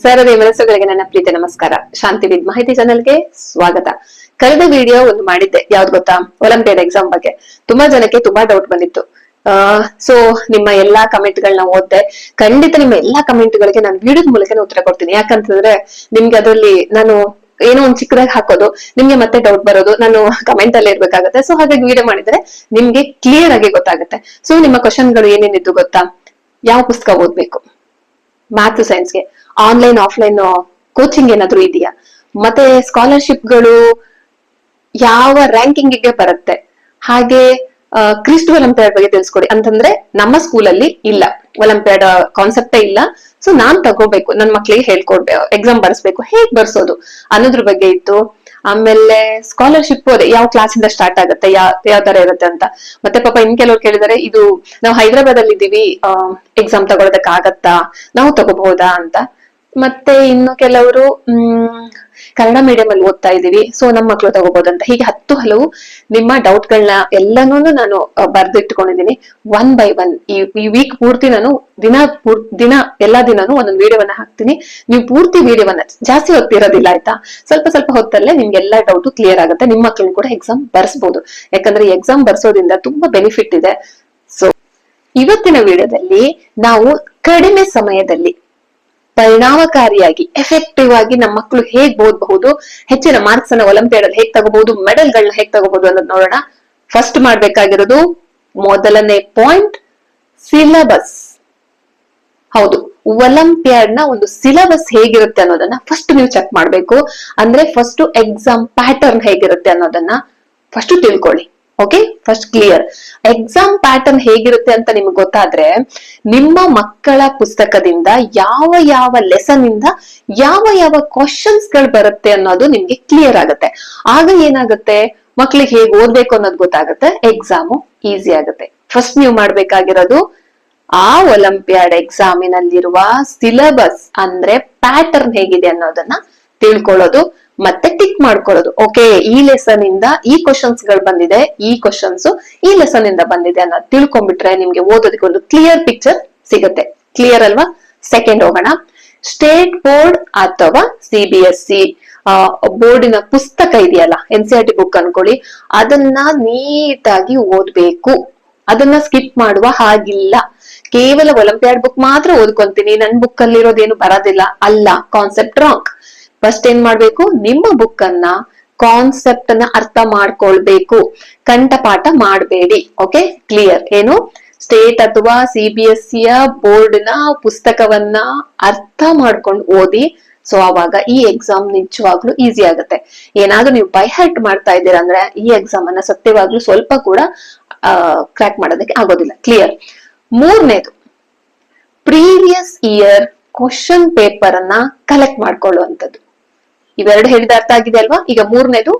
Sir ಮನಸ್ಸುಗಳಿಗೆ ನನ್ನ ಪ್ರೀತಿ ನಮಸ್ಕಾರ. ಶಾಂತಿ ವಿದ್ ಮಾಹಿತಿ ಚಾನೆಲ್ಗೆ ಸ್ವಾಗತ. ಕಳೆದ ವಿಡಿಯೋ ಒಂದು ಮಾಡಿದ್ದೆ, ಯಾವ್ದು ಗೊತ್ತಾ? ಒಲಿಂಪಿಯಾಡ್ ಎಕ್ಸಾಮ್ ಬಗ್ಗೆ. ತುಂಬಾ ಜನಕ್ಕೆ ತುಂಬಾ ಡೌಟ್ ಬಂದಿತ್ತು. ಸೊ ನಿಮ್ಮ ಎಲ್ಲಾ ಕಮೆಂಟ್ ಗಳನ್ನ ಓದ್ದೆ. ಖಂಡಿತ ನಿಮ್ಮ ಎಲ್ಲಾ ಕಮೆಂಟ್ ಗಳಿಗೆ ನಾನು ವಿಡಿಯೋದ ಮೂಲಕನೇ ಉತ್ತರ ಕೊಡ್ತೀನಿ. ಯಾಕಂತಂದ್ರೆ ನಿಮ್ಗೆ ಅದರಲ್ಲಿ ನಾನು ಏನೋ ಒಂದ್ ಚಿಕ್ಕದಾಗಿ ಹಾಕೋದು, ನಿಮ್ಗೆ ಮತ್ತೆ ಡೌಟ್ ಬರೋದು ನಾನು ಕಮೆಂಟ್ ಅಲ್ಲಿ ಇರ್ಬೇಕಾಗತ್ತೆ. ಸೊ ಹಾಗಾಗಿ ವಿಡಿಯೋ ಮಾಡಿದ್ರೆ ನಿಮ್ಗೆ ಕ್ಲಿಯರ್ ಆಗಿ ಗೊತ್ತಾಗುತ್ತೆ. ಸೊ ನಿಮ್ಮ ಕ್ವಶನ್ ಗಳು ಏನೇನಿದ್ದು ಗೊತ್ತಾ? ಯಾವ ಪುಸ್ತಕ ಓದ್ಬೇಕು, ಮ್ಯಾಥ್ಸ್ ಸೈನ್ಸ್ಗೆ ಆನ್ಲೈನ್ ಆಫ್ಲೈನ್ ಕೋಚಿಂಗ್ ಏನಾದ್ರು ಇದೆಯಾ, ಮತ್ತೆ ಸ್ಕಾಲರ್ಶಿಪ್ ಗಳು ಯಾವ ರ್ಯಾಂಕಿಂಗ್ ಗೆ ಬರುತ್ತೆ, ಹಾಗೆ ಕ್ರಿಸ್ಟ್ ಒಲಿಂಪಿಯಾಡ್ ಬಗ್ಗೆ ತಿಳಿಸ್ಕೊಡಿ ಅಂತಂದ್ರೆ ನಮ್ಮ ಸ್ಕೂಲಲ್ಲಿ ಇಲ್ಲ, ಒಲಿಂಪಿಯಾಡ್ ಕಾನ್ಸೆಪ್ಟೇ ಇಲ್ಲ. ಸೊ ನಾನ್ ತಗೋಬೇಕು, ನನ್ ಮಕ್ಳಿಗೆ ಹೇಳ್ಕೊಡ್ಬೇಕು, ಎಕ್ಸಾಮ್ ಬರ್ಸ್ಬೇಕು, ಹೇಗ್ ಬರ್ಸೋದು ಅನ್ನೋದ್ರ ಬಗ್ಗೆ ಇತ್ತು. ಆಮೇಲೆ ಸ್ಕಾಲರ್ಶಿಪ್ ಯಾವ ಕ್ಲಾಸ್ ಇಂದ ಸ್ಟಾರ್ಟ್ ಆಗುತ್ತೆ, ಯಾವ ತರ ಇರುತ್ತೆ ಅಂತ. ಮತ್ತೆ ಪಾಪ ಇನ್ ಕೆಲವ್ರು ಕೇಳಿದಾರೆ, ಇದು ನಾವು ಹೈದರಾಬಾದ್ ಅಲ್ಲಿ ಇದೀವಿ, ಎಕ್ಸಾಮ್ ತಗೊಳೋದಕ್ ಆಗತ್ತಾ, ನಾವು ತಗೋಬಹುದಾ ಅಂತ. ಮತ್ತೆ ಇನ್ನು ಕೆಲವರು ಕನ್ನಡ ಮೀಡಿಯಂ ಅಲ್ಲಿ ಓದ್ತಾ ಇದೀವಿ, ಸೊ ನಮ್ಮ ಮಕ್ಳು ತಗೋಬಹುದಂತ. ಹೀಗೆ ಹಲವು ನಿಮ್ಮ ಡೌಟ್ ಗಳನ್ನ ಎಲ್ಲಾನು ನಾನು ಬರ್ದಿಟ್ಕೊಂಡಿದೀನಿ. ಒನ್ ಬೈ ಒನ್ ಈ ವೀಕ್ ಪೂರ್ತಿ ನಾನು ದಿನ ಎಲ್ಲಾ ದಿನಾನು ಒಂದೊಂದು ವಿಡಿಯೋವನ್ನ ಹಾಕ್ತೀನಿ. ನೀವು ಪೂರ್ತಿ ವಿಡಿಯೋವನ್ನ ಜಾಸ್ತಿ ಹೊತ್ತಿರೋದಿಲ್ಲ, ಆಯ್ತಾ? ಸ್ವಲ್ಪ ಸ್ವಲ್ಪ ಹೊತ್ತಲ್ಲೇ ನಿಮ್ಗೆಲ್ಲಾ ಡೌಟ್ ಕ್ಲಿಯರ್ ಆಗುತ್ತೆ. ನಿಮ್ಮ ಮಕ್ಳನ್ನ ಕೂಡ ಎಕ್ಸಾಮ್ ಬರ್ಸ್ಬಹುದು. ಯಾಕಂದ್ರೆ ಎಕ್ಸಾಮ್ ಬರ್ಸೋದ್ರಿಂದ ತುಂಬಾ ಬೆನಿಫಿಟ್ ಇದೆ. ಸೊ ಇವತ್ತಿನ ವಿಡಿಯೋದಲ್ಲಿ ನಾವು ಕಡಿಮೆ ಸಮಯದಲ್ಲಿ ಪರಿಣಾಮಕಾರಿಯಾಗಿ ಎಫೆಕ್ಟಿವ್ ಆಗಿ ನಮ್ಮ ಮಕ್ಕಳು ಹೇಗ್ ಓದಬಹುದು, ಹೆಚ್ಚಿನ ಮಾರ್ಕ್ಸ್ ಅನ್ನ ಒಲಿಂಪಿಯಾಡ್ ಅಲ್ಲಿ ಹೇಗ್ ತಗೋಬಹುದು, ಮೆಡಲ್ ಗಳನ್ನ ಹೇಗ್ ತಗೋಬಹುದು ಅನ್ನೋದು ನೋಡೋಣ. ಫಸ್ಟ್ ಮಾಡ್ಬೇಕಾಗಿರೋದು ಮೊದಲನೇ ಪಾಯಿಂಟ್, ಸಿಲೆಬಸ್. ಹೌದು, ಒಲಿಂಪಿಯಾಡ್ ನ ಒಂದು ಸಿಲೆಬಸ್ ಹೇಗಿರುತ್ತೆ ಅನ್ನೋದನ್ನ ಫಸ್ಟ್ ನೀವು ಚೆಕ್ ಮಾಡ್ಬೇಕು. ಅಂದ್ರೆ ಫಸ್ಟ್ ಎಕ್ಸಾಮ್ ಪ್ಯಾಟರ್ನ್ ಹೇಗಿರುತ್ತೆ ಅನ್ನೋದನ್ನ ಫಸ್ಟ್ ತಿಳ್ಕೊಳ್ಳಿ. Okay, first clear. Exam pattern ಹೇಗಿರುತ್ತೆ ಅಂತ ನಿಮ್ಗೆ ಗೊತ್ತಾದ್ರೆ ನಿಮ್ಮ ಮಕ್ಕಳ ಪುಸ್ತಕದಿಂದ ಯಾವ ಲೆಸನ್ ಇಂದ ಯಾವ ಕ್ವಶನ್ಸ್ ಗಳು ಬರುತ್ತೆ ಅನ್ನೋದು ನಿಮ್ಗೆ ಕ್ಲಿಯರ್ ಆಗುತ್ತೆ. ಆಗ ಏನಾಗುತ್ತೆ, ಮಕ್ಳಿಗೆ ಹೇಗ್ ಓದ್ಬೇಕು ಅನ್ನೋದು ಗೊತ್ತಾಗುತ್ತೆ, ಎಕ್ಸಾಮು ಈಸಿ ಆಗುತ್ತೆ. ಫಸ್ಟ್ ನೀವು ಮಾಡ್ಬೇಕಾಗಿರೋದು ಆ ಒಲಿಂಪಿಯಾಡ್ ಎಕ್ಸಾಮಿನಲ್ಲಿರುವ ಸಿಲೆಬಸ್ ಅಂದ್ರೆ ಪ್ಯಾಟರ್ನ್ ಹೇಗಿದೆ ಅನ್ನೋದನ್ನ ತಿಳ್ಕೊಳ್ಳೋದು, ಮತ್ತೆ ಟಿಕ್ ಮಾಡ್ಕೊಳ್ಳೋದು. ಓಕೆ, ಈ ಲೆಸನ್ ಇಂದ ಈ ಕ್ವಶನ್ಸ್ ಗಳು ಬಂದಿದೆ, ಈ ಕ್ವಶನ್ಸ್ ಈ ಲೆಸನ್ ಇಂದ ಬಂದಿದೆ ಅನ್ನೋದು ತಿಳ್ಕೊಂಡ್ಬಿಟ್ರೆ ನಿಮ್ಗೆ ಓದೋದಕ್ಕೆ ಒಂದು ಕ್ಲಿಯರ್ ಪಿಕ್ಚರ್ ಸಿಗುತ್ತೆ. ಕ್ಲಿಯರ್ ಅಲ್ವಾ? ಸೆಕೆಂಡ್ ಹೋಗೋಣ. ಸ್ಟೇಟ್ ಬೋರ್ಡ್ ಅಥವಾ CBSE ಬೋರ್ಡಿನ ಪುಸ್ತಕ ಇದೆಯಲ್ಲ, NCERT ಬುಕ್ ಅನ್ಕೊಳ್ಳಿ, ಅದನ್ನ ನೀಟಾಗಿ ಓದ್ಬೇಕು. ಅದನ್ನ ಸ್ಕಿಪ್ ಮಾಡುವ ಹಾಗಿಲ್ಲ. ಕೇವಲ ಒಲಿಂಪಿಯಾಡ್ ಬುಕ್ ಮಾತ್ರ ಓದ್ಕೊಂತೀನಿ, ನನ್ ಬುಕ್ ಅಲ್ಲಿ ಇರೋದೇನು ಬರೋದಿಲ್ಲ ಅಲ್ಲ, ಕಾನ್ಸೆಪ್ಟ್ ರಾಂಗ್. ಫಸ್ಟ್ ಏನ್ ಮಾಡ್ಬೇಕು, ನಿಮ್ಮ ಬುಕ್ ಅನ್ನ ಕಾನ್ಸೆಪ್ಟ್ ಅನ್ನ ಅರ್ಥ ಮಾಡ್ಕೊಳ್ಬೇಕು, ಕಂಠಪಾಠ ಮಾಡಬೇಡಿ. Okay, clear? ಏನು, ಸ್ಟೇಟ್ ಅಥವಾ CBSE ಬೋರ್ಡ್ ನ ಪುಸ್ತಕವನ್ನ ಅರ್ಥ ಮಾಡ್ಕೊಂಡು ಓದಿ. ಸೊ ಅವಾಗ ಈ ಎಕ್ಸಾಮ್ ನಿಜವಾಗ್ಲೂ ಈಸಿ ಆಗುತ್ತೆ. ಏನಾದ್ರೂ ನೀವು ಬೈ ಹರ್ಟ್ ಮಾಡ್ತಾ ಇದ್ದೀರಾ ಅಂದ್ರೆ ಈ ಎಕ್ಸಾಮ್ ಅನ್ನ ಸತ್ಯವಾಗ್ಲೂ ಸ್ವಲ್ಪ ಕೂಡ ಕ್ರ್ಯಾಕ್ ಮಾಡೋದಕ್ಕೆ ಆಗೋದಿಲ್ಲ. ಕ್ಲಿಯರ್? ಮೂರನೇದು, ಪ್ರೀವಿಯಸ್ ಇಯರ್ ಕ್ವಶನ್ ಪೇಪರ್ ಅನ್ನ ಕಲೆಕ್ಟ್ ಮಾಡ್ಕೊಳ್ಳುವಂಥದ್ದು. ಇವೆರಡು ಹೇಳಿದ ಅರ್ಥ ಆಗಿದೆ ಅಲ್ವಾ? ಈಗ ಮೂರನೇದು,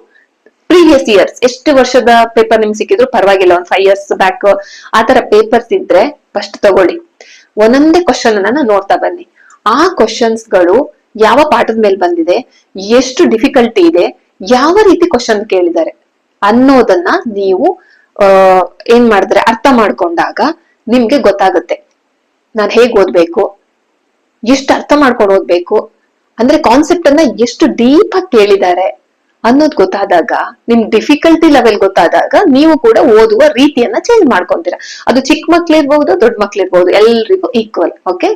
ಪ್ರೀವಿಯಸ್ ಇಯರ್ಸ್, ಎಷ್ಟು ವರ್ಷದ ಪೇಪರ್ ನಿಮ್ಗೆ ಸಿಕ್ಕಿದ್ರು ಪರವಾಗಿಲ್ಲ, ಒಂದ್ 5 years ಬ್ಯಾಕ್ ಆತರ ಪೇಪರ್ಸ್ ಇದ್ರೆ ಫಸ್ಟ್ ತಗೊಳ್ಳಿ. ಒಂದೊಂದೇ ಕ್ವಶನ್ ಅನ್ನ ನೋಡ್ತಾ ಬನ್ನಿ. ಆ ಕ್ವಶನ್ಸ್ ಗಳು ಯಾವ ಪಾಠದ ಮೇಲೆ ಬಂದಿದೆ, ಎಷ್ಟು ಡಿಫಿಕಲ್ಟಿ ಇದೆ, ಯಾವ ರೀತಿ ಕ್ವಶನ್ ಕೇಳಿದ್ದಾರೆ ಅನ್ನೋದನ್ನ ನೀವು ಏನ್ ಮಾಡಿದ್ರೆ ಅರ್ಥ ಮಾಡ್ಕೊಂಡಾಗ ನಿಮ್ಗೆ ಗೊತ್ತಾಗುತ್ತೆ ನಾನ್ ಹೇಗ್ ಓದ್ಬೇಕು, ಎಷ್ಟು ಅರ್ಥ ಮಾಡ್ಕೊಂಡು ಓದ್ಬೇಕು, ಅಂದ್ರೆ ಕಾನ್ಸೆಪ್ಟ್ ಅನ್ನ ಎಷ್ಟು ಡೀಪ್ ಆಗಿ ಕೇಳಿದ್ದಾರೆ ಅನ್ನೋದು ಗೊತ್ತಾದಾಗ, ನಿಮ್ ಡಿಫಿಕಲ್ಟಿ ಲೆವೆಲ್ ಗೊತ್ತಾದಾಗ ನೀವು ಕೂಡ ಓದುವ ರೀತಿಯನ್ನ ಚೇಂಜ್ ಮಾಡ್ಕೊಂತೀರಾ. ಅದು ಚಿಕ್ಕ ಮಕ್ಳಿರ್ಬಹುದು, ದೊಡ್ಡ ಮಕ್ಳಿರ್ಬಹುದು, ಎಲ್ರಿಗೂ equal. Okay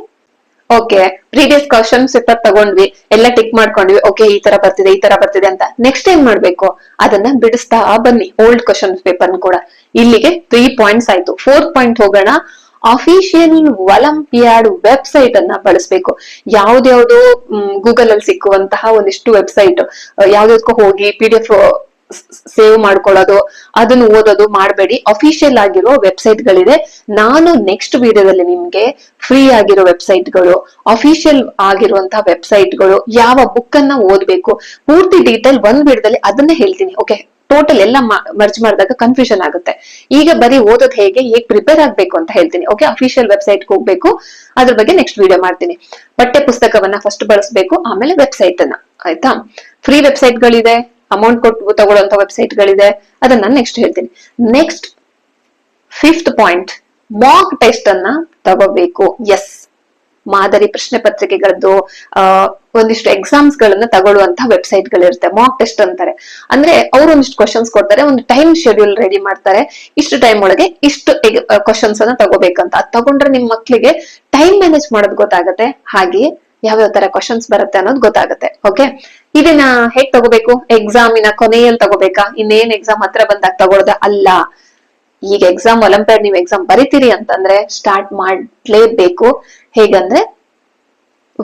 okay, previous questions paper ತಗೊಂಡ್ವಿ, ಎಲ್ಲ ಟಿಕ್ ಮಾಡ್ಕೊಂಡ್ವಿ. ಓಕೆ, ಈ ತರ ಬರ್ತಿದೆ ಅಂತ. ನೆಕ್ಸ್ಟ್ ಏನ್ ಮಾಡ್ಬೇಕು, ಅದನ್ನ ಬಿಡಿಸ್ತಾ ಬನ್ನಿ, ಓಲ್ಡ್ ಕ್ವಶನ್ ಪೇಪರ್ ಕೂಡ. ಇಲ್ಲಿಗೆ 3 points ಆಯ್ತು. 4th ಪಾಯಿಂಟ್ ಹೋಗೋಣ. ಅಫಿಷಿಯಲ್ ಒಲಿಂಪಿಯಾಡ್ ವೆಬ್ಸೈಟ್ ಅನ್ನ ಬಳಸಬೇಕು. ಯಾವ್ದ್ಯಾವ್ದು ಗೂಗಲ್ ಅಲ್ಲಿ ಸಿಕ್ಕುವಂತಹ ಒಂದಿಷ್ಟು ವೆಬ್ಸೈಟ್, ಯಾವ್ದಕ್ಕೂ ಹೋಗಿ PDF ಸೇವ್ ಮಾಡ್ಕೊಳ್ಳೋದು, ಅದನ್ನ ಓದೋದು ಮಾಡಬೇಡಿ. ಅಫಿಷಿಯಲ್ ಆಗಿರೋ ವೆಬ್ಸೈಟ್ ಗಳಿದೆ. ನಾನು ನೆಕ್ಸ್ಟ್ ವಿಡಿಯೋದಲ್ಲಿ ನಿಮ್ಗೆ ಫ್ರೀ ಆಗಿರೋ ವೆಬ್ಸೈಟ್ ಗಳು, ಅಫಿಷಿಯಲ್ ಆಗಿರುವಂತಹ ವೆಬ್ಸೈಟ್ ಗಳು, ಯಾವ ಬುಕ್ ಅನ್ನ ಓದ್ಬೇಕು, ಪೂರ್ತಿ ಡೀಟೇಲ್ ಒಂದ್ ವಿಡಿಯೋದಲ್ಲಿ ಅದನ್ನೇ ಹೇಳ್ತೀನಿ. ಓಕೆ, ಟೋಟಲ್ ಎಲ್ಲ ಮರ್ಜ್ ಮಾಡಿದಾಗ ಕನ್ಫ್ಯೂಷನ್ ಆಗುತ್ತೆ. ಈಗ ಬರೀ ಓದೋದ್ ಹೇಗೆ ಪ್ರಿಪೇರ್ ಆಗ್ಬೇಕು ಅಂತ ಹೇಳ್ತೀನಿ. ಓಕೆ, ಅಫಿಷಿಯಲ್ ವೆಬ್ಸೈಟ್ ಹೋಗ್ಬೇಕು, ಅದ್ರ ಬಗ್ಗೆ ನೆಕ್ಸ್ಟ್ ವಿಡಿಯೋ ಮಾಡ್ತೀನಿ. ಪಠ್ಯ ಪುಸ್ತಕವನ್ನ ಫಸ್ಟ್ ಬಳಸಬೇಕು, ಆಮೇಲೆ ವೆಬ್ಸೈಟ್ ಅನ್ನ. ಆಯ್ತಾ? ಫ್ರೀ ವೆಬ್ಸೈಟ್ ಗಳಿದೆ, ಅಮೌಂಟ್ ಕೊಟ್ಟು ತಗೊಳ್ಳುವಂತ ವೆಬ್ಸೈಟ್ ಗಳಿದೆ, ಅದನ್ನ ನೆಕ್ಸ್ಟ್ ಹೇಳ್ತೀನಿ. Next 5th point, Mach test ಅನ್ನ ತಗೋಬೇಕು. ಎಸ್, ಮಾದರಿ ಪ್ರಶ್ನೆ ಪತ್ರಿಕೆಗಳದ್ದು ಒಂದಿಷ್ಟು ಎಕ್ಸಾಮ್ಸ್ ಗಳನ್ನ ತಗೊಳ್ಳುವಂತಹ ವೆಬ್ಸೈಟ್ ಗಳಿರುತ್ತೆ, ಮಾಕ್ ಟೆಸ್ಟ್ ಅಂತಾರೆ. ಅಂದ್ರೆ ಅವ್ರು ಒಂದಿಷ್ಟು ಕ್ವಶನ್ಸ್ ಕೊಡ್ತಾರೆ, ಒಂದು ಟೈಮ್ ಶೆಡ್ಯೂಲ್ ರೆಡಿ ಮಾಡ್ತಾರೆ, ಇಷ್ಟು ಟೈಮ್ ಒಳಗೆ ಇಷ್ಟು ಕ್ವಶನ್ಸ್ ಅನ್ನ ತಗೋಬೇಕಂತ. ಅದ್ ತಗೊಂಡ್ರೆ ನಿಮ್ ಮಕ್ಳಿಗೆ ಟೈಮ್ ಮ್ಯಾನೇಜ್ ಮಾಡೋದು ಗೊತ್ತಾಗುತ್ತೆ, ಹಾಗೆ ಯಾವ್ಯಾವ ತರ ಕ್ವಶನ್ಸ್ ಬರುತ್ತೆ ಅನ್ನೋದು ಗೊತ್ತಾಗುತ್ತೆ. ಓಕೆ, ಇದನ್ನ ಹೇಗ್ ತಗೋಬೇಕು? ಎಕ್ಸಾಮಿನ ಕೊನೆಯಲ್ಲಿ ತಗೋಬೇಕಾ? ಇನ್ನೇನ್ ಎಕ್ಸಾಮ್ ಹತ್ರ ಬಂದಾಗ ತಗೊಳ್ದ ಅಲ್ಲ. ಈಗ ಎಕ್ಸಾಮ್ ಒಲಿಂಪಿಯಾಡ್ ನೀವು ಎಕ್ಸಾಮ್ ಬರಿತೀರಿ ಅಂತಂದ್ರೆ ಸ್ಟಾರ್ಟ್ ಮಾಡ್ಲೇಬೇಕು. ಹೇಗಂದ್ರೆ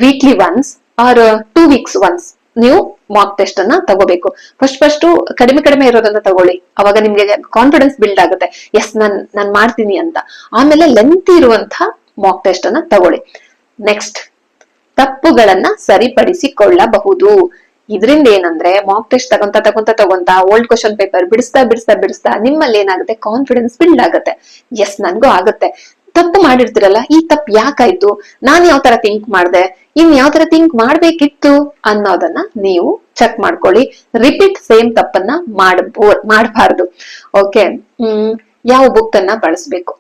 weekly once or 2 weeks once ನೀವು ಮಾಕ್ ಟೆಸ್ಟ್ ಅನ್ನ ತಗೋಬೇಕು. ಫಸ್ಟ್ ಕಡಿಮೆ ಕಡಿಮೆ ಇರೋದನ್ನ ತಗೊಳ್ಳಿ, ಅವಾಗ ನಿಮ್ಗೆ ಕಾನ್ಫಿಡೆನ್ಸ್ ಬಿಲ್ಡ್ ಆಗುತ್ತೆ, ಎಸ್ ನಾನ್ ಮಾಡ್ತೀನಿ ಅಂತ. ಆಮೇಲೆ ಲೆಂತ್ ಇರುವಂತಹ ಮಾಕ್ ಟೆಸ್ಟ್ ಅನ್ನ ತಗೊಳ್ಳಿ. ನೆಕ್ಸ್ಟ್, ತಪ್ಪುಗಳನ್ನ ಸರಿಪಡಿಸಿಕೊಳ್ಳಬಹುದು. ಇದರಿಂದ ಏನಂದ್ರೆ ಮಾಕ್ ಟೆಸ್ಟ್ ತಗೊಂತ ಓಲ್ಡ್ ಕ್ವಶನ್ ಪೇಪರ್ ಬಿಡಿಸ್ತಾ ನಿಮ್ಮಲ್ಲಿ ಏನಾಗುತ್ತೆ, ಕಾನ್ಫಿಡೆನ್ಸ್ ಬಿಲ್ಡ್ ಆಗುತ್ತೆ. ಎಸ್ ನನ್ಗೂ ಆಗುತ್ತೆ. ತಪ್ಪು ಮಾಡಿರ್ತೀರಲ್ಲ, ಈ ತಪ್ಪು ಯಾಕಾಯ್ತು, ನಾನ್ ಯಾವ ತರ ಥಿಂಕ್ ಮಾಡ್ದೆ, ಇನ್ ಯಾವ ತರ ಥಿಂಕ್ ಮಾಡ್ಬೇಕಿತ್ತು ಅನ್ನೋದನ್ನ ನೀವು ಚೆಕ್ ಮಾಡ್ಕೊಳ್ಳಿ. ರಿಪೀಟ್ ಸೇಮ್ ತಪ್ಪನ್ನ ಮಾಡಬಾರ್ದು. ಓಕೆ, ಯಾವ ಬುಕ್ ಅನ್ನ ಬಳಸ್ಬೇಕು?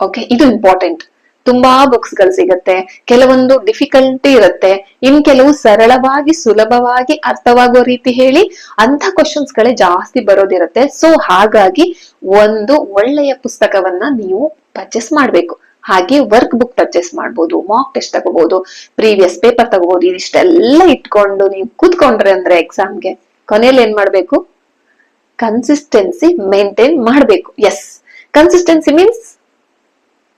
ಓಕೆ, ಇದು ಇಂಪಾರ್ಟೆಂಟ್. ತುಂಬಾ ಬುಕ್ಸ್ ಗಳು ಸಿಗತ್ತೆ, ಕೆಲವೊಂದು ಡಿಫಿಕಲ್ಟಿ ಇರುತ್ತೆ, ಇನ್ ಕೆಲವು ಸರಳವಾಗಿ ಸುಲಭವಾಗಿ ಅರ್ಥವಾಗೋ ರೀತಿ ಹೇಳಿ ಅಂತ ಕ್ವಶನ್ಸ್ ಗಳೇ ಜಾಸ್ತಿ ಬರೋದಿರುತ್ತೆ. ಸೊ ಹಾಗಾಗಿ ಒಂದು ಒಳ್ಳೆಯ ಪುಸ್ತಕವನ್ನ ನೀವು ಪರ್ಚೇಸ್ ಮಾಡ್ಬೇಕು. ಹಾಗೆ ವರ್ಕ್ ಬುಕ್ ಪರ್ಚೇಸ್ ಮಾಡ್ಬೋದು, ಮಾಕ್ ಟೆಸ್ಟ್ ತಗೋಬಹುದು, ಪ್ರೀವಿಯಸ್ ಪೇಪರ್ ತಗೋಬಹುದು. ಇದಿಷ್ಟೆಲ್ಲ ಇಟ್ಕೊಂಡು ನೀವು ಕೂತ್ಕೊಂಡ್ರೆ ಅಂದ್ರೆ ಎಕ್ಸಾಮ್ಗೆ ಕೊನೆಯಲ್ಲಿ ಏನ್ ಮಾಡ್ಬೇಕು? ಕನ್ಸಿಸ್ಟೆನ್ಸಿ ಮೇಂಟೈನ್ ಮಾಡ್ಬೇಕು. ಎಸ್, ಕನ್ಸಿಸ್ಟೆನ್ಸಿ ಮೀನ್ಸ್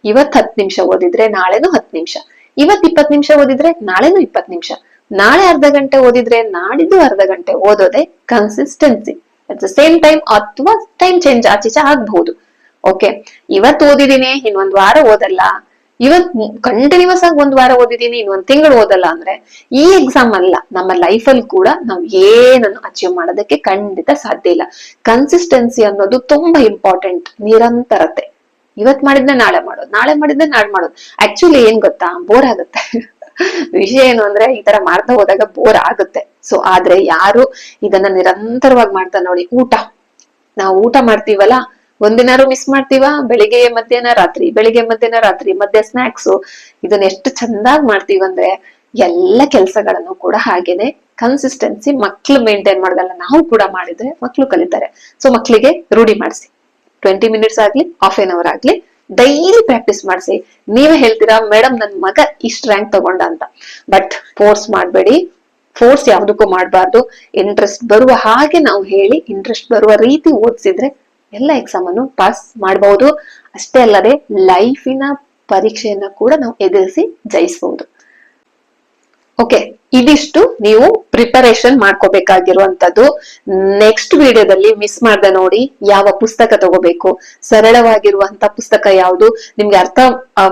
ಇವತ್ 10 ನಿಮಿಷ ಓದಿದ್ರೆ ನಾಳೆನು 10 ನಿಮಿಷ, ಇವತ್ 20 ನಿಮಿಷ ಓದಿದ್ರೆ ನಾಳೆನು 20 ನಿಮಿಷ, ನಾಳೆ ಅರ್ಧ ಗಂಟೆ ಓದಿದ್ರೆ ನಾಡಿದ್ದು ಅರ್ಧ ಗಂಟೆ ಓದೋದೇ consistency. At the same time ಅಥವಾ ಟೈಮ್ ಚೇಂಜ್ ಆಚೀಚೆ ಆಗ್ಬಹುದು. ಓಕೆ, ಇವತ್ ಓದಿದೀನಿ ಇನ್ನೊಂದ್ ವಾರ ಓದಲ್ಲ, ಇವತ್ ಕಂಟಿನ್ಯೂಸ್ ಆಗಿ ಒಂದ್ ವಾರ ಓದಿದೀನಿ ಇನ್ನೊಂದ್ ತಿಂಗಳು ಓದಲ್ಲ ಅಂದ್ರೆ ಈ ಎಕ್ಸಾಮ್ ಅಲ್ಲ, ನಮ್ಮ ಲೈಫ್ ಅಲ್ಲಿ ಕೂಡ ನಾವು ಏನನ್ನು ಅಚೀವ್ ಮಾಡೋದಕ್ಕೆ ಖಂಡಿತ ಸಾಧ್ಯ ಇಲ್ಲ. ಕನ್ಸಿಸ್ಟೆನ್ಸಿ ಅನ್ನೋದು ತುಂಬಾ ಇಂಪಾರ್ಟೆಂಟ್. ನಿರಂತರತೆ. ಇವತ್ ಮಾಡಿದ್ನೆ ನಾಳೆ ಮಾಡೋದು, ನಾಳೆ ಮಾಡಿದ್ನೆ ನಾಳೆ ಮಾಡೋದು. ಆಕ್ಚುಲಿ ಏನ್ ಗೊತ್ತಾ, ಬೋರ್ ಆಗುತ್ತೆ. ವಿಷಯ ಏನು ಅಂದ್ರೆ ಈ ತರ ಮಾಡ್ತಾ ಹೋದಾಗ ಬೋರ್ ಆಗುತ್ತೆ. ಸೊ ಆದ್ರೆ ಯಾರು ಇದನ್ನ ನಿರಂತರವಾಗಿ ಮಾಡ್ತಾ ನೋಡಿ, ನಾವು ಊಟ ಮಾಡ್ತೀವಲ್ಲ, ಒಂದಿನಾರು ಮಿಸ್ ಮಾಡ್ತೀವ? ಬೆಳಿಗ್ಗೆ ಮಧ್ಯಾಹ್ನ ರಾತ್ರಿ, ಬೆಳಿಗ್ಗೆ ಮಧ್ಯಾಹ್ನ ರಾತ್ರಿ, ಮಧ್ಯ ಸ್ನಾಕ್ಸು, ಇದನ್ನ ಎಷ್ಟು ಚಂದಾಗಿ ಮಾಡ್ತೀವಂದ್ರೆ ಎಲ್ಲ ಕೆಲ್ಸಗಳನ್ನು ಕೂಡ ಹಾಗೇನೆ ಕನ್ಸಿಸ್ಟೆನ್ಸಿ ಮಕ್ಳು ಮೇಂಟೈನ್ ಮಾಡೋದಲ್ಲ, ನಾವು ಕೂಡ ಮಾಡಿದ್ರೆ ಮಕ್ಳು ಕಲಿತಾರೆ. ಸೊ ಮಕ್ಳಿಗೆ ರೂಢಿ ಮಾಡಿಸಿ. 20 minutes ಆಗ್ಲಿ, half an hour ಆಗ್ಲಿ, ಡೈಲಿ ಪ್ರಾಕ್ಟೀಸ್ ಮಾಡಿಸಿ. ನೀವೇ ಹೇಳ್ತೀರಾ, ಮೇಡಮ್ ನನ್ ಮಗ ಇಷ್ಟ ರ್ಯಾಂಕ್ ತಗೊಂಡ ಅಂತ. ಬಟ್ ಫೋರ್ಸ್ ಮಾಡ್ಬೇಡಿ, ಫೋರ್ಸ್ ಯಾವ್ದಕ್ಕೂ ಮಾಡ್ಬಾರ್ದು. ಇಂಟ್ರೆಸ್ಟ್ ಬರುವ ಹಾಗೆ ನಾವು ಹೇಳಿ, ಇಂಟ್ರೆಸ್ಟ್ ಬರುವ ರೀತಿ ಓದಿಸಿದ್ರೆ ಎಲ್ಲ ಎಕ್ಸಾಮ್ ಅನ್ನು ಪಾಸ್ ಮಾಡಬಹುದು. ಅಷ್ಟೇ ಅಲ್ಲದೆ ಲೈಫಿನ ಪರೀಕ್ಷೆಯನ್ನ ಕೂಡ ನಾವು ಎದುರಿಸಿ ಜಯಿಸಬಹುದು. ಓಕೆ, ಇದಿಷ್ಟು ನೀವು ಪ್ರಿಪರೇಷನ್ ಮಾಡ್ಕೋಬೇಕಾಗಿರುವಂತದ್ದು. ನೆಕ್ಸ್ಟ್ ವಿಡಿಯೋದಲ್ಲಿ ಮಿಸ್ ಮಾಡ್ದೆ ನೋಡಿ, ಯಾವ ಪುಸ್ತಕ ತಗೋಬೇಕು, ಸರಳವಾಗಿರುವಂತಹ ಪುಸ್ತಕ ಯಾವುದು, ನಿಮ್ಗೆ ಅರ್ಥ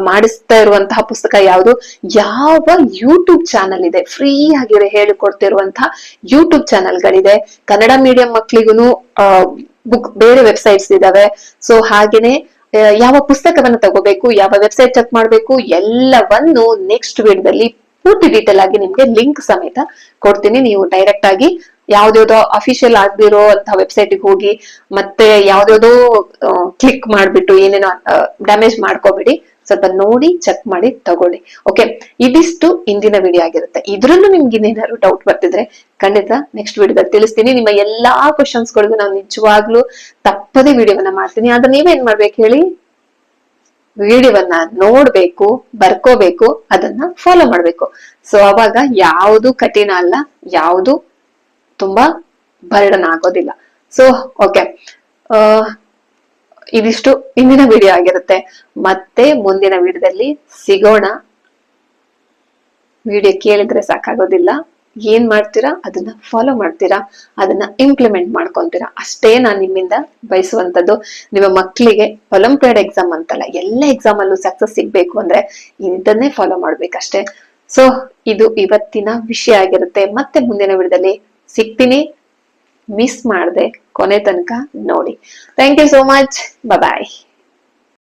ಮಾಡಿಸ್ತಾ ಇರುವಂತಹ ಪುಸ್ತಕ ಯಾವುದು, ಯಾವ ಯೂಟ್ಯೂಬ್ ಚಾನಲ್ ಇದೆ, ಫ್ರೀ ಆಗಿ ಹೇಳಿಕೊಡ್ತಿರುವಂತಹ ಯೂಟ್ಯೂಬ್ ಚಾನಲ್ಗಳಿದೆ. ಕನ್ನಡ ಮೀಡಿಯಂ ಮಕ್ಳಿಗೂ ಬೇರೆ ವೆಬ್ಸೈಟ್ಸ್ ಇದಾವೆ. ಸೊ ಹಾಗೇನೆ ಯಾವ ಪುಸ್ತಕವನ್ನ ತಗೋಬೇಕು, ಯಾವ ವೆಬ್ಸೈಟ್ ಚೆಕ್ ಮಾಡ್ಬೇಕು, ಎಲ್ಲವನ್ನು ನೆಕ್ಸ್ಟ್ ವಿಡಿಯೋದಲ್ಲಿ ಪೂರ್ತಿ ಡೀಟೇಲ್ ಆಗಿ ನಿಮ್ಗೆ ಲಿಂಕ್ ಸಮೇತ ಕೊಡ್ತೀನಿ. ನೀವು ಡೈರೆಕ್ಟ್ ಆಗಿ ಯಾವ್ದಾವ್ದೋ ಅಫಿಷಿಯಲ್ ಆಗದಿರೋ ಅಂತ ವೆಬ್ಸೈಟ್ ಹೋಗಿ ಮತ್ತೆ ಯಾವ್ದಾವ್ದೋ ಕ್ಲಿಕ್ ಮಾಡ್ಬಿಟ್ಟು ಏನೇನೋ ಡ್ಯಾಮೇಜ್ ಮಾಡ್ಕೋಬೇಡಿ. ಸ್ವಲ್ಪ ನೋಡಿ ಚೆಕ್ ಮಾಡಿ ತಗೊಳ್ಳಿ. ಓಕೆ, ಇದಿಷ್ಟು ಇಂದಿನ ವಿಡಿಯೋ ಆಗಿರುತ್ತೆ. ಇದ್ರಲ್ಲೂ ನಿಮ್ಗೆ ಇನ್ನೇನಾದ್ರು ಡೌಟ್ ಬರ್ತಿದ್ರೆ ಖಂಡಿತ ನೆಕ್ಸ್ಟ್ ವಿಡಿಯೋದಲ್ಲಿ ತಿಳಿಸ್ತೀನಿ. ನಿಮ್ಮ ಎಲ್ಲಾ ಕ್ವಶನ್ಸ್ ಗಳಿಗೂ ನಾನು ನಿಜವಾಗ್ಲೂ ತಪ್ಪದೇ ವಿಡಿಯೋವನ್ನ ಮಾಡ್ತೀನಿ. ಆದ್ರೆ ನೀವೇನ್ ಮಾಡ್ಬೇಕು ಹೇಳಿ, ವಿಡಿಯೋವನ್ನ ನೋಡ್ಬೇಕು, ಬರ್ಕೋಬೇಕು, ಅದನ್ನ ಫಾಲೋ ಮಾಡ್ಬೇಕು. ಸೊ ಅವಾಗ ಯಾವುದು ಕಠಿಣ ಅಲ್ಲ, ಯಾವುದು ತುಂಬಾ ಬರ್ಡನ್ ಆಗೋದಿಲ್ಲ. ಸೊ ಓಕೆ, ಇದಿಷ್ಟು ಇಂದಿನ ವಿಡಿಯೋ ಆಗಿರುತ್ತೆ. ಮತ್ತೆ ಮುಂದಿನ ವಿಡಿಯೋದಲ್ಲಿ ಸಿಗೋಣ. ವಿಡಿಯೋ ಕೇಳಿದ್ರೆ ಸಾಕಾಗೋದಿಲ್ಲ, ಏನ್ ಮಾಡ್ತೀರಾ ಅದನ್ನ ಫಾಲೋ ಮಾಡ್ತೀರಾ, ಅದನ್ನ ಇಂಪ್ಲಿಮೆಂಟ್ ಮಾಡ್ಕೊಂತೀರಾ, ಅಷ್ಟೇ ನಾನ್ ನಿಮ್ಮಿಂದ ಬಯಸುವಂತದ್ದು. ನಿಮ್ಮ ಮಕ್ಕಳಿಗೆ ಒಲಿಂಪಿಯಾಡ್ ಎಕ್ಸಾಮ್ ಅಂತಲ್ಲ, ಎಲ್ಲ ಎಕ್ಸಾಮ್ ಅಲ್ಲೂ ಸಕ್ಸಸ್ ಸಿಗ್ಬೇಕು ಅಂದ್ರೆ ಇದನ್ನೇ ಫಾಲೋ ಮಾಡ್ಬೇಕಷ್ಟೇ. ಸೊ ಇದು ಇವತ್ತಿನ ವಿಷಯ ಆಗಿರುತ್ತೆ. ಮತ್ತೆ ಮುಂದಿನ ವಿಡಿಯೋದಲ್ಲಿ ಸಿಗ್ತೀನಿ. ಮಿಸ್ ಮಾಡದೆ ಕೊನೆ ತನಕ ನೋಡಿ. Thank you so much. Bye.